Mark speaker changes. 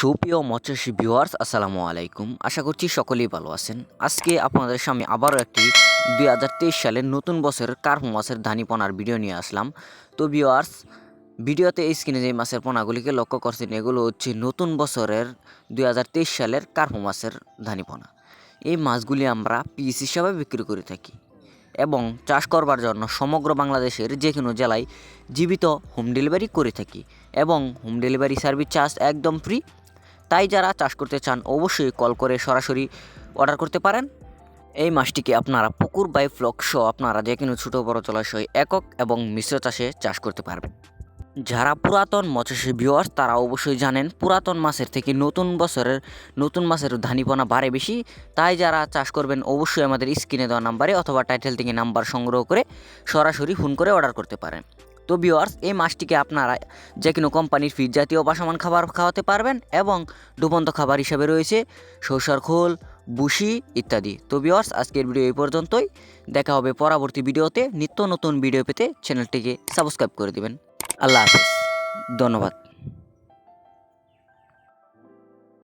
Speaker 1: সুপ্রিয় মৎস্যজীবী ভিউয়ার্স আসসালামু আলাইকুম। আশা করছি সকলেই ভালো আছেন। আজকে আপনাদের সামনে আবারও একটি 2023 সালের নতুন বছরের কার্প মাছের ধানিপনার ভিডিও নিয়ে আসলাম। তো ভিউয়ার্স, ভিডিওতে এই স্ক্রিনে যে মাছের পোনাগুলিকে লক্ষ্য করছেন এগুলো হচ্ছে নতুন বছরের 2023 সালের কার্প মাছের ধানিপনা। এই মাছগুলি আমরা পিস হিসাবে বিক্রি করে থাকি এবং চাষ করবার জন্য সমগ্র বাংলাদেশের যে কোনো জেলায় জীবিত হোম ডেলিভারি করে থাকি এবং হোম ডেলিভারি সার্ভিস চার্জ একদম ফ্রি। তাই যারা চাষ করতে চান অবশ্যই কল করে সরাসরি অর্ডার করতে পারেন। এই মাছটিকে আপনারা পুকুর বাই ফ্লক সহ আপনারা যে কোনো ছোটো বড়ো জলাশয় একক এবং মিশ্র চাষে চাষ করতে পারবেন। যারা পুরাতন মৎস্যজীবী ভিউয়ার্স তারা অবশ্যই জানেন পুরাতন মাছের থেকে নতুন মাছের ধানিপনা বাড়ে বেশি। তাই যারা চাষ করবেন অবশ্যই আমাদের স্ক্রিনে দেওয়া নাম্বারে অথবা টাইটেল থেকে নাম্বার সংগ্রহ করে সরাসরি ফোন করে অর্ডার করতে পারেন। তো ভিউয়ার্স, এই মাছটিকে আপনারা যে কোনো কোম্পানির ফিড জাতীয় বাসমান খাবার খাওয়াতে পারবেন এবং ডুবন্ত খাবার হিসেবে রয়েছে সরষার খোল, বুশি ইত্যাদি। তো ভিউয়ার্স, আজকের ভিডিও এই পর্যন্তই। দেখা হবে পরবর্তী ভিডিওতে। নিত্য নতুন ভিডিও পেতে চ্যানেলটিকে সাবস্ক্রাইব করে দেবেন। আল্লাহ হাফেজ, ধন্যবাদ।